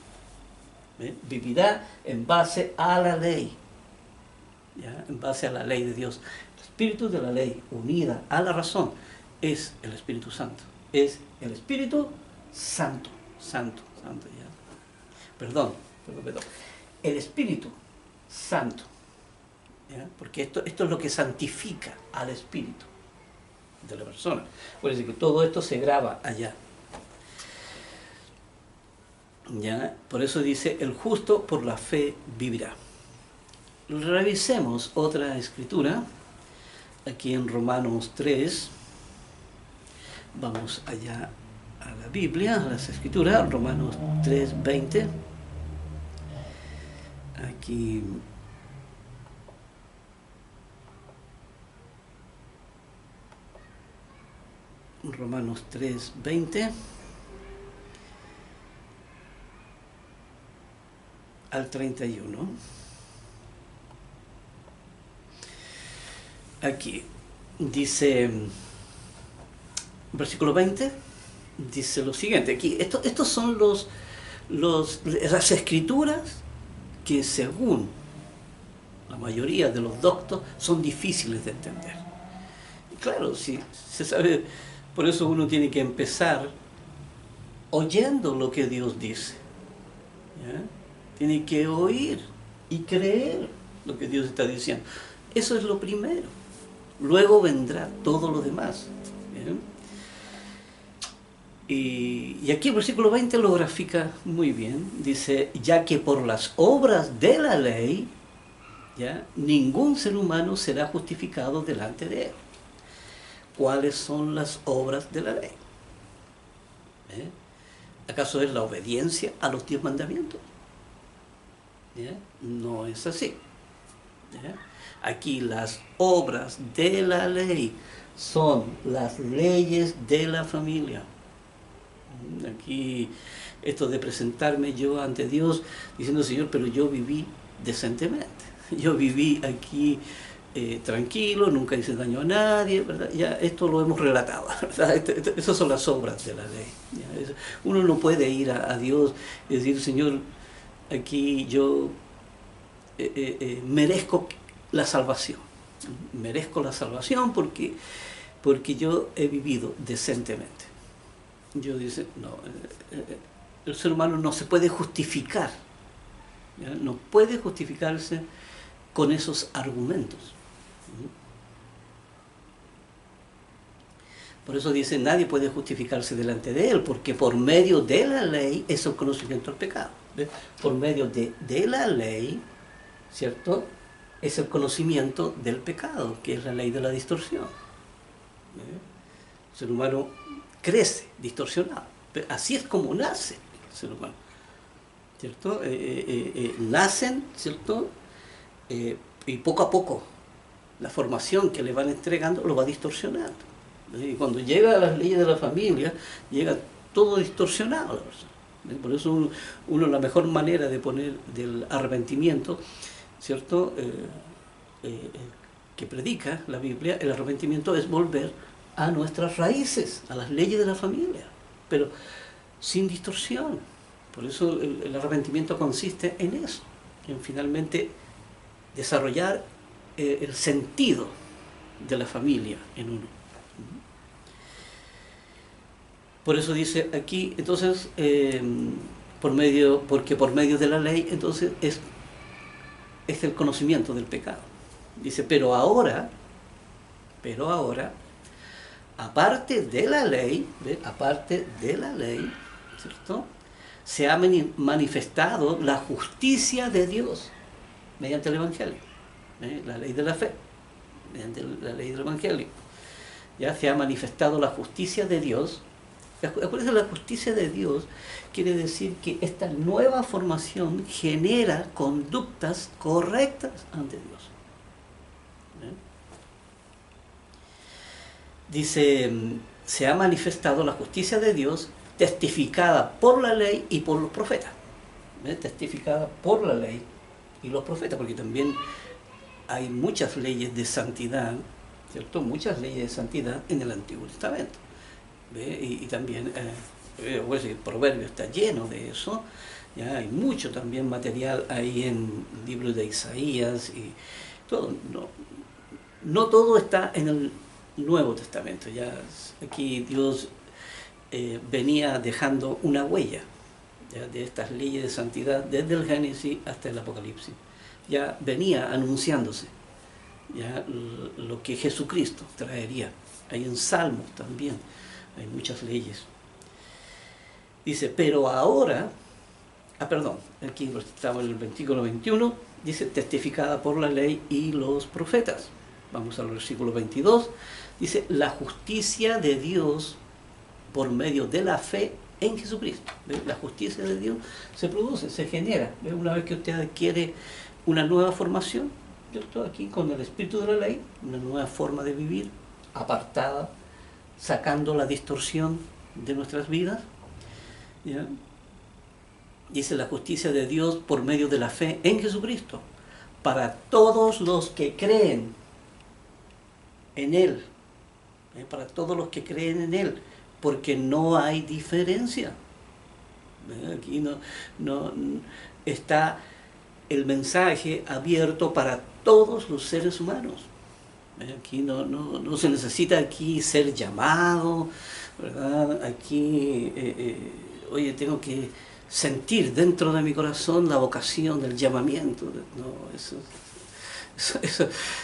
Vivirá en base a la ley, ¿ya? En base a la ley de Dios. El espíritu de la ley unida a la razón es el Espíritu Santo. Es el Espíritu Santo. ¿Ya? Perdón. El Espíritu Santo, ¿ya? Porque esto es lo que santifica al espíritu de la persona. Por eso que todo esto se graba allá. ¿Ya? Por eso dice, el justo por la fe vivirá. Revisemos otra escritura, aquí en Romanos 3, vamos allá a la Biblia, a las escrituras, Romanos 3, 20, aquí Romanos 3, 20 al 31. Aquí dice, versículo 20, dice lo siguiente. Aquí, estos son las escrituras que según la mayoría de los doctos son difíciles de entender. Y claro, si se sabe, por eso uno tiene que empezar oyendo lo que Dios dice. ¿Ya? Tiene que oír y creer lo que Dios está diciendo. Eso es lo primero. Luego vendrá todo lo demás. ¿Bien? Y aquí el versículo 20 lo grafica muy bien. Dice, ya que por las obras de la ley, ¿ya?, ningún ser humano será justificado delante de él. ¿Cuáles son las obras de la ley? ¿Acaso es la obediencia a los 10 mandamientos? ¿Ya? No es así. ¿Ya? Aquí las obras de la ley son las leyes de la familia. Aquí esto de presentarme yo ante Dios diciendo, Señor, pero yo viví decentemente. Yo viví aquí tranquilo, nunca hice daño a nadie, ¿verdad? Ya esto lo hemos relatado, ¿verdad? Esas son las obras de la ley. ¿Ya? Uno no puede ir a Dios y decir, Señor, aquí yo merezco la salvación. Merezco la salvación porque yo he vivido decentemente. Yo dice, no, el ser humano no se puede justificar, ¿ya? No puede justificarse con esos argumentos. Por eso dice, nadie puede justificarse delante de él, porque por medio de la ley es el conocimiento del pecado. ¿Ves? Por medio de la ley, ¿cierto?, es el conocimiento del pecado, que es la ley de la distorsión. El ser humano crece distorsionado. Así es como nace el ser humano, ¿cierto? Nacen, ¿cierto? Y poco a poco la formación que le van entregando lo va distorsionando. Y cuando llega a las leyes de la familia, llega todo distorsionado a la persona. Por eso la mejor manera de poner del arrepentimiento, ¿cierto?, que predica la Biblia, el arrepentimiento es volver a nuestras raíces, a las leyes de la familia, pero sin distorsión. Por eso el arrepentimiento consiste en eso, en finalmente desarrollar el sentido de la familia en uno. Por eso dice aquí, entonces, porque por medio de la ley, entonces es el conocimiento del pecado. Dice, pero ahora, aparte de la ley, ¿ve?, aparte de la ley, ¿cierto?, se ha manifestado la justicia de Dios mediante el Evangelio, la ley de la fe, mediante la ley del Evangelio. Ya se ha manifestado la justicia de Dios. Acuérdense, la justicia de Dios quiere decir que esta nueva formación genera conductas correctas ante Dios. Dice, se ha manifestado la justicia de Dios testificada por la ley y por los profetas. Testificada por la ley y los profetas, porque también hay muchas leyes de santidad, ¿cierto? Muchas leyes de santidad en el Antiguo Testamento. Y también pues, el Proverbio está lleno de eso. Ya hay mucho también material ahí en el libro de Isaías y todo. No todo está en el Nuevo Testamento. Ya aquí Dios venía dejando una huella, ya, de estas leyes de santidad desde el Génesis hasta el Apocalipsis. Ya venía anunciándose ya lo que Jesucristo traería. Hay en Salmos también, hay muchas leyes. Dice, pero ahora, aquí estamos en el versículo 21, dice, testificada por la ley y los profetas. Vamos al versículo 22, dice, la justicia de Dios por medio de la fe en Jesucristo. ¿Ve? La justicia de Dios se produce, se genera. ¿Ve? Una vez que usted adquiere una nueva formación, yo estoy aquí con el espíritu de la ley, una nueva forma de vivir, apartada, sacando la distorsión de nuestras vidas. ¿Ya? Dice la justicia de Dios por medio de la fe en Jesucristo, para todos los que creen en Él, para todos los que creen en Él, porque no hay diferencia. Aquí no está el mensaje abierto para todos los seres humanos. Aquí no se necesita aquí ser llamado, ¿verdad? Aquí, oye, tengo que sentir dentro de mi corazón la vocación del llamamiento. No,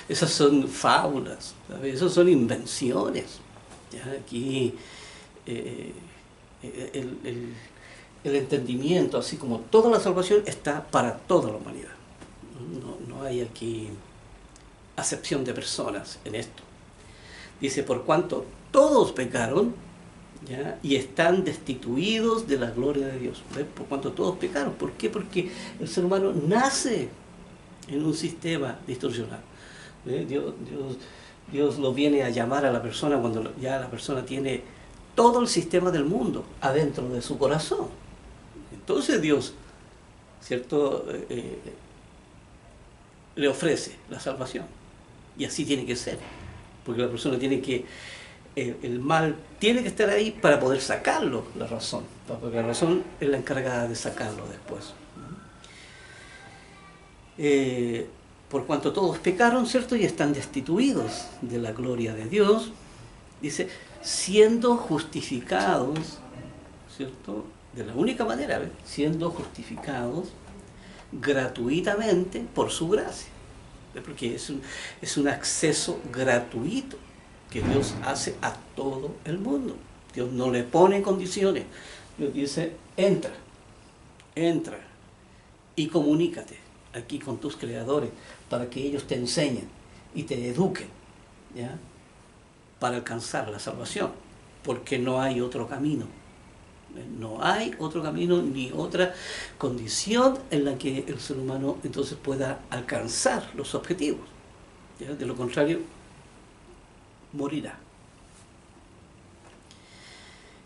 esas son fábulas, ¿sabes? Esas son invenciones. ¿Ya? Aquí el entendimiento, así como toda la salvación está para toda la humanidad. No hay aquí acepción de personas en esto. Dice, por cuanto todos pecaron, ¿ya? Y están destituidos de la gloria de Dios. ¿Ves? Por cuanto todos pecaron. ¿Por qué? Porque el ser humano nace en un sistema distorsionado. Dios lo viene a llamar a la persona cuando ya la persona tiene todo el sistema del mundo adentro de su corazón. Entonces Dios, ¿cierto?, le ofrece la salvación. Y así tiene que ser. Porque la persona tiene que, el mal tiene que estar ahí para poder sacarlo, la razón. Porque la razón es la encargada de sacarlo después. Por cuanto todos pecaron, ¿cierto? Y están destituidos de la gloria de Dios, dice, siendo justificados, ¿cierto? De la única manera, ¿ves? Siendo justificados gratuitamente por su gracia. ¿Ves? Porque es un acceso gratuito que Dios hace a todo el mundo. Dios no le pone condiciones. Dios dice, entra y comunícate aquí con tus creadores para que ellos te enseñen y te eduquen, ¿ya? Para alcanzar la salvación, porque no hay otro camino. No hay otro camino ni otra condición en la que el ser humano entonces pueda alcanzar los objetivos, ¿ya? De lo contrario, morirá.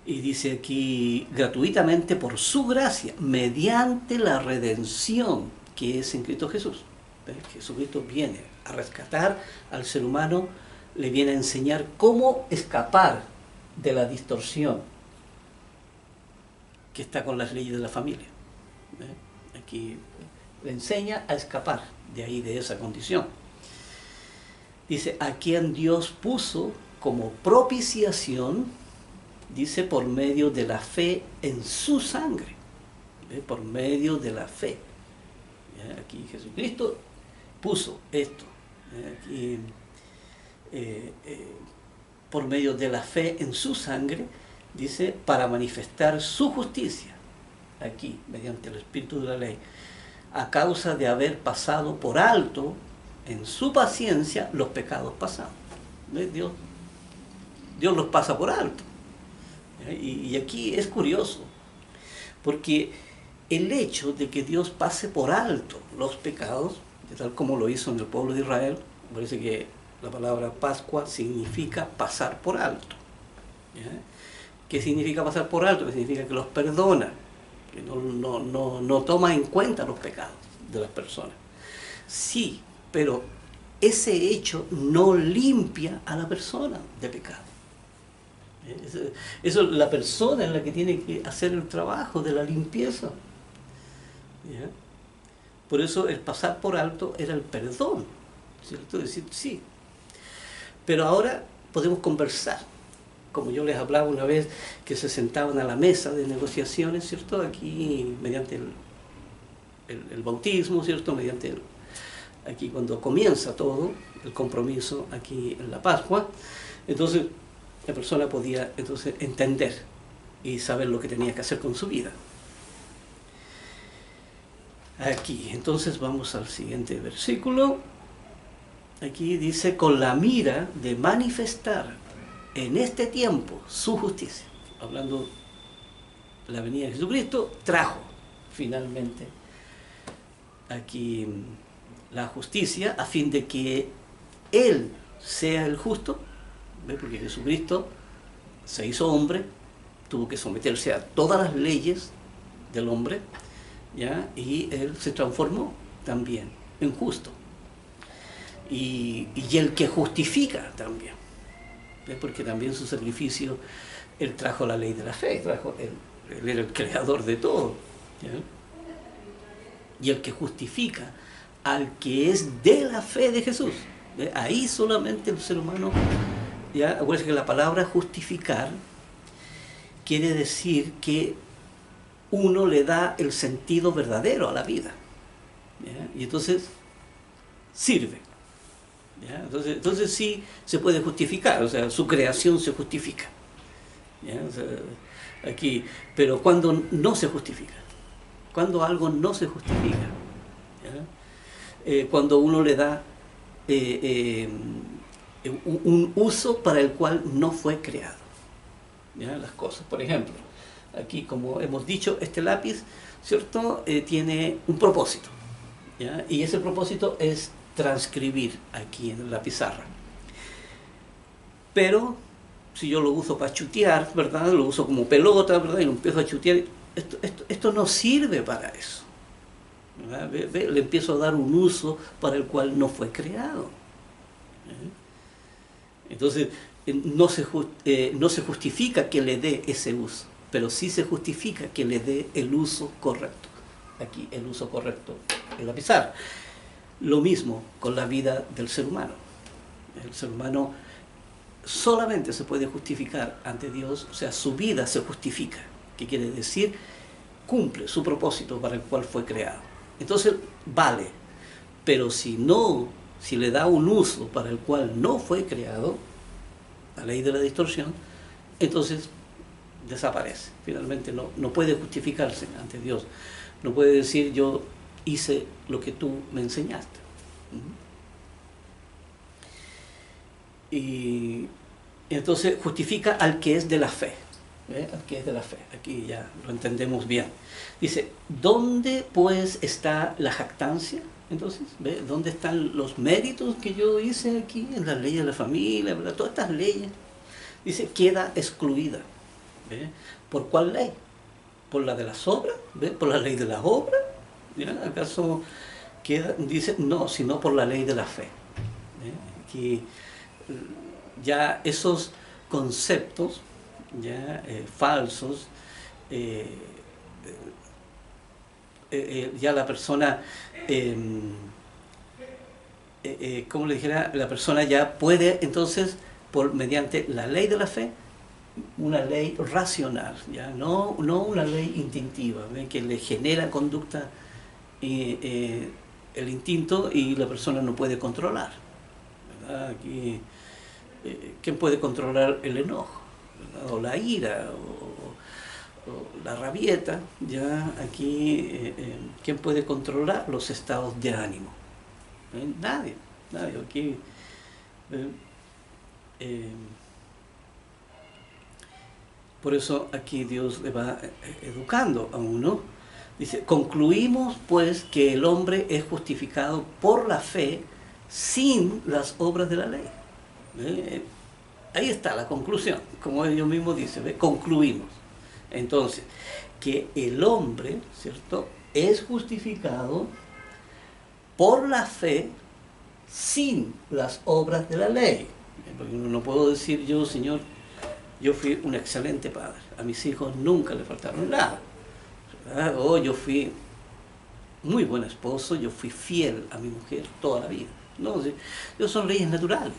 Y dice aquí, gratuitamente por su gracia, mediante la redención que es en Cristo Jesús. ¿Ves? Jesucristo viene a rescatar al ser humano, le viene a enseñar cómo escapar de la distorsión que está con las leyes de la familia. ¿Ves? Aquí le enseña a escapar de ahí, de esa condición. Dice, a quien Dios puso como propiciación, dice, por medio de la fe en su sangre. ¿Ves? Por medio de la fe. Aquí Jesucristo puso esto, aquí, por medio de la fe en su sangre, dice, para manifestar su justicia, aquí, mediante el Espíritu de la ley, a causa de haber pasado por alto, en su paciencia, los pecados pasados. ¿Ves? Dios los pasa por alto. Y aquí es curioso, porque el hecho de que Dios pase por alto los pecados, tal como lo hizo en el pueblo de Israel, parece que la palabra Pascua significa pasar por alto. ¿Ya? ¿Qué significa pasar por alto? Que significa que los perdona, que no toma en cuenta los pecados de las personas. Sí, pero ese hecho no limpia a la persona de pecado. Eso es la persona en la que tiene que hacer el trabajo de la limpieza. ¿Ya? Por eso el pasar por alto era el perdón, ¿cierto? Decir, sí. Pero ahora podemos conversar, como yo les hablaba una vez, que se sentaban a la mesa de negociaciones, ¿cierto? Aquí, mediante el bautismo, ¿cierto? Mediante aquí cuando comienza todo, el compromiso aquí en la Pascua, entonces la persona podía entonces entender y saber lo que tenía que hacer con su vida. Aquí, entonces vamos al siguiente versículo. Aquí dice, con la mira de manifestar en este tiempo su justicia. Hablando de la venida de Jesucristo, trajo finalmente aquí la justicia a fin de que Él sea el justo. ¿Ve? Porque Jesucristo se hizo hombre, tuvo que someterse a todas las leyes del hombre, ¿ya? Y Él se transformó también en justo. Y el que justifica también. ¿Ves? Porque también su sacrificio, Él trajo la ley de la fe, Él era el creador de todo. ¿Ya? Y el que justifica al que es de la fe de Jesús. ¿Ves? Ahí solamente el ser humano, ya, acuérdense que la palabra justificar quiere decir que uno le da el sentido verdadero a la vida. ¿Ya? Y entonces sirve. ¿Ya? Entonces sí se puede justificar, o sea, su creación se justifica. ¿Ya? O sea, aquí, pero cuando no se justifica, cuando algo no se justifica, cuando uno le da un uso para el cual no fue creado, ¿ya? Las cosas, por ejemplo, aquí como hemos dicho, este lápiz, ¿cierto? Tiene un propósito, ¿ya? Y ese propósito es transcribir aquí en la pizarra. Pero si yo lo uso para chutear, ¿verdad? Lo uso como pelota, ¿verdad? Y lo empiezo a chutear, esto no sirve para eso, ¿verdad? Le empiezo a dar un uso para el cual no fue creado. Entonces, no se justifica que le dé ese uso, pero sí se justifica que le dé el uso correcto. Aquí, el uso correcto en la pizarra. Lo mismo con la vida del ser humano. El ser humano solamente se puede justificar ante Dios, o sea, su vida se justifica, que quiere decir, cumple su propósito para el cual fue creado. Entonces, vale, pero si le da un uso para el cual no fue creado, la ley de la distorsión, entonces desaparece. Finalmente no puede justificarse ante Dios. No puede decir, yo hice lo que tú me enseñaste. Y entonces justifica al que es de la fe. Al que es de la fe. Aquí ya lo entendemos bien. Dice, ¿dónde pues está la jactancia? Entonces, ¿ve? ¿Dónde están los méritos que yo hice aquí en las leyes de la familia, ¿verdad? Todas estas leyes? Dice, queda excluida. ¿Ve? ¿Por cuál ley? ¿Por la de las obras? ¿Ve? ¿Por la ley de las obras? ¿Ya? ¿Acaso queda? Dice, no, sino por la ley de la fe. ¿Ve? Aquí ya esos conceptos ya falsos, ya la persona, como le dijera, la persona ya puede entonces, mediante la ley de la fe, una ley racional, ya no una ley instintiva, ¿ve? Que le genera conducta el instinto y la persona no puede controlar, ¿verdad? Aquí, ¿quién puede controlar el enojo, ¿verdad? O la ira, o la rabieta? Ya aquí, ¿quién puede controlar los estados de ánimo? Nadie. Aquí, por eso aquí Dios le va educando a uno. Dice, concluimos pues que el hombre es justificado por la fe sin las obras de la ley. Ahí está la conclusión, como ellos mismos dicen, ¿ve? Concluimos. Entonces, que el hombre, ¿cierto?, es justificado por la fe sin las obras de la ley. Porque no puedo decir yo, Señor, yo fui un excelente padre, a mis hijos nunca le faltaron nada, ¿verdad? O yo fui muy buen esposo, yo fui fiel a mi mujer toda la vida. No, son leyes naturales.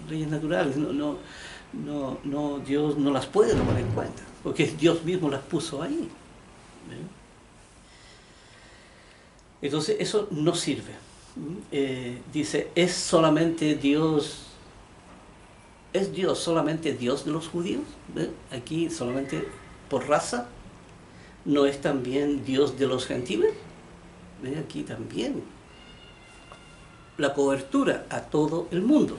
Leyes naturales, Dios no las puede tomar en cuenta, porque Dios mismo las puso ahí. Entonces eso no sirve. Dice, ¿es Dios solamente Dios de los judíos? ¿Ve? Aquí solamente por raza. ¿No es también Dios de los gentiles? ¿Ve? Aquí también la cobertura a todo el mundo.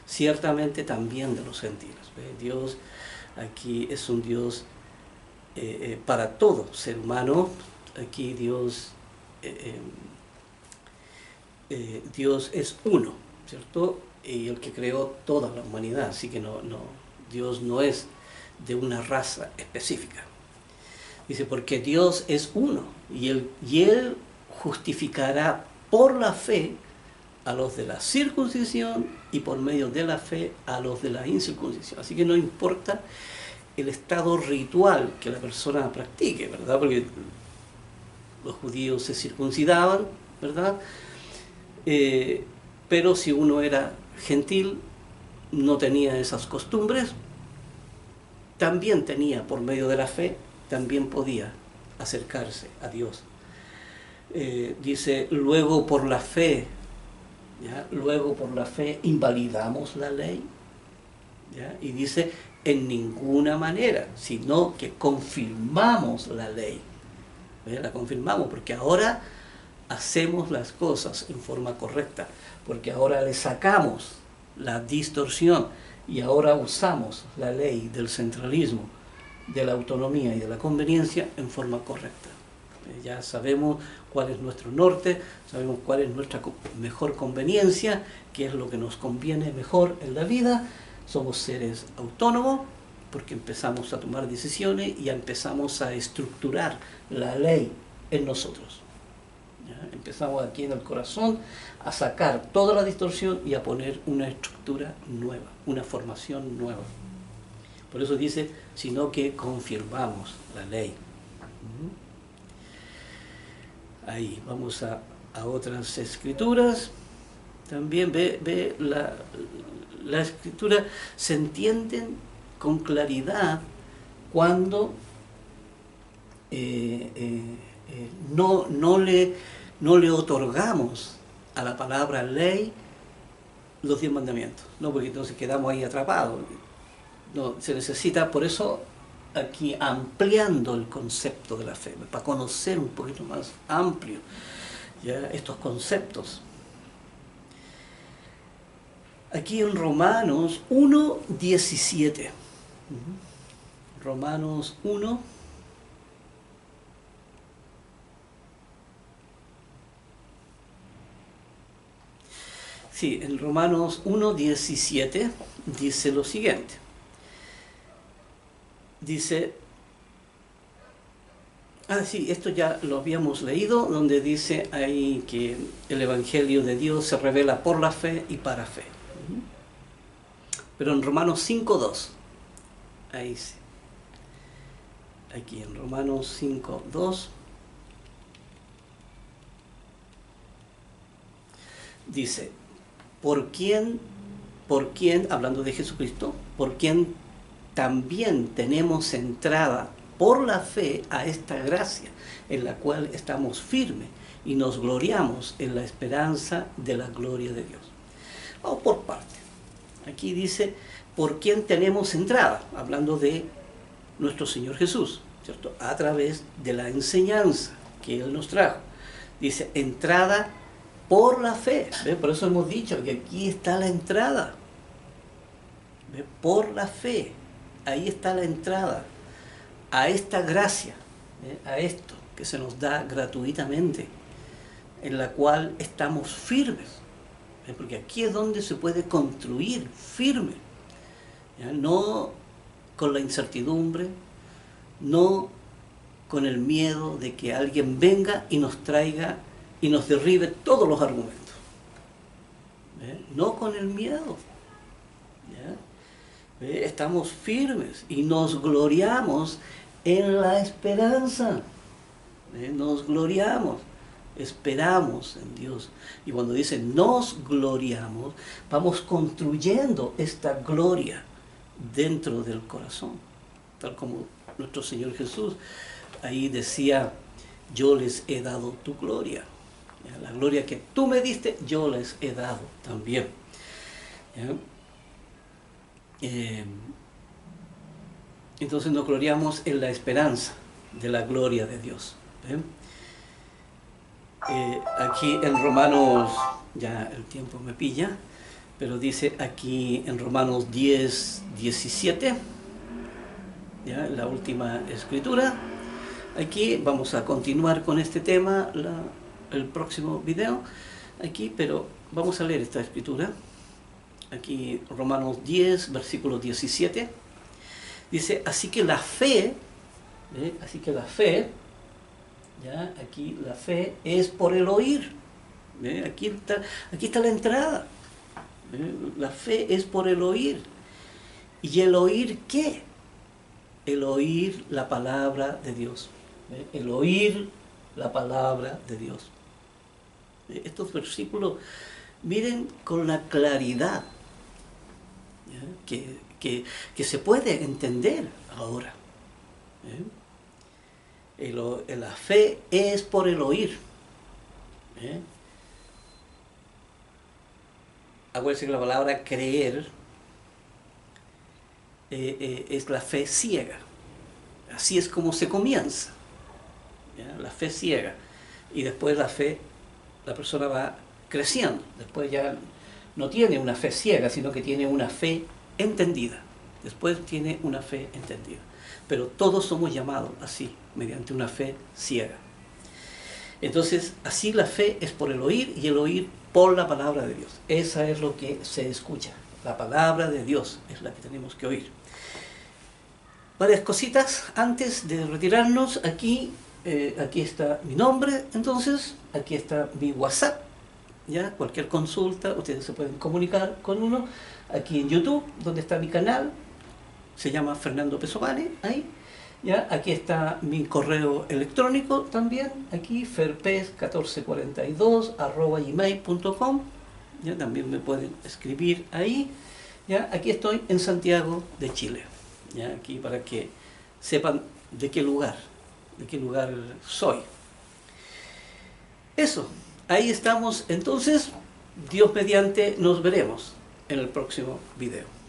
Ciertamente también de los gentiles. Dios aquí es un Dios para todo ser humano. Aquí Dios es uno, ¿cierto? Y el que creó toda la humanidad, así que Dios no es de una raza específica. Dice, porque Dios es uno y él justificará por la fe a los de la circuncisión y por medio de la fe a los de la incircuncisión. Así que no importa el estado ritual que la persona practique, ¿verdad? Porque los judíos se circuncidaban, ¿verdad? Pero si uno era gentil, no tenía esas costumbres, también tenía, por medio de la fe, también podía acercarse a Dios. Dice, luego por la fe, ¿ya? Luego por la fe invalidamos la ley, ¿ya? Y dice, en ninguna manera, sino que confirmamos la ley. La confirmamos porque ahora hacemos las cosas en forma correcta, porque ahora le sacamos la distorsión y ahora usamos la ley del centralismo, de la autonomía y de la conveniencia en forma correcta. Ya sabemos cuál es nuestro norte, sabemos cuál es nuestra mejor conveniencia, qué es lo que nos conviene mejor en la vida. Somos seres autónomos porque empezamos a tomar decisiones y ya empezamos a estructurar la ley en nosotros. ¿Ya? Empezamos aquí en el corazón a sacar toda la distorsión y a poner una estructura nueva, una formación nueva. Por eso dice, sino que confirmamos la ley. Ahí vamos a otras escrituras. También ve la escritura se entienden con claridad cuando no le otorgamos a la palabra ley los 10 mandamientos, no, porque entonces quedamos ahí atrapados. No, se necesita, por eso aquí ampliando el concepto de la fe, para conocer un poquito más amplio ya estos conceptos. Aquí en Romanos 1:17. Romanos 1. Sí, en Romanos 1:17 dice lo siguiente. Dice, esto ya lo habíamos leído, donde dice ahí que el Evangelio de Dios se revela por la fe y para fe. Pero en Romanos 5:2, ahí sí. Aquí en Romanos 5:2 dice, por quien, hablando de Jesucristo, por quien también tenemos entrada por la fe a esta gracia, en la cual estamos firmes y nos gloriamos en la esperanza de la gloria de Dios. Vamos por partes. Aquí dice, por quien tenemos entrada, hablando de nuestro Señor Jesús, ¿cierto? A través de la enseñanza que Él nos trajo. Dice, entrada por la fe. ¿Ve? Por eso hemos dicho que aquí está la entrada. ¿Ve? Por la fe. Ahí está la entrada a esta gracia, a esto que se nos da gratuitamente, en la cual estamos firmes. Porque aquí es donde se puede construir firme. ¿Ya? No con la incertidumbre, no con el miedo de que alguien venga y nos traiga y nos derribe todos los argumentos. No con el miedo. ¿Ya? Estamos firmes y nos gloriamos en la esperanza. Nos gloriamos, esperamos en Dios. Y cuando dice nos gloriamos, vamos construyendo esta gloria dentro del corazón. Tal como nuestro Señor Jesús ahí decía, yo les he dado tu gloria. La gloria que tú me diste, yo les he dado también. Entonces nos gloriamos en la esperanza de la gloria de Dios. Aquí en Romanos, ya el tiempo me pilla, pero dice aquí en Romanos 10:17, ya la última escritura. Aquí vamos a continuar con este tema el próximo video, aquí, pero vamos a leer esta escritura. Aquí Romanos 10, versículo 17, dice, así que la fe, ¿ya? Aquí la fe es por el oír. Aquí está la entrada. La fe es por el oír. ¿Y el oír qué? El oír la palabra de Dios. El oír la palabra de Dios. Estos versículos, miren con la claridad que se puede entender ahora. La fe es por el oír. Acuérdense que la palabra creer es la fe ciega. Así es como se comienza, ¿ya? La fe ciega. Y después la persona va creciendo. Después ya no tiene una fe ciega, sino que tiene una fe entendida. Después tiene una fe entendida. Pero todos somos llamados así, mediante una fe ciega. Entonces, así la fe es por el oír, y el oír por la palabra de Dios. Esa es lo que se escucha. La palabra de Dios es la que tenemos que oír. Varias cositas antes de retirarnos. Aquí está mi nombre, entonces, aquí está mi WhatsApp. ¿Ya? Cualquier consulta, ustedes se pueden comunicar con uno. Aquí en YouTube, donde está mi canal, se llama Fernando Pesovane, ahí. ¿Ya? Aquí está mi correo electrónico también, aquí, ferpes1442@gmail.com. ¿Ya? También me pueden escribir ahí. ¿Ya? Aquí estoy en Santiago de Chile. ¿Ya? Aquí para que sepan de qué lugar soy. Eso, ahí estamos. Entonces, Dios mediante, nos veremos en el próximo video.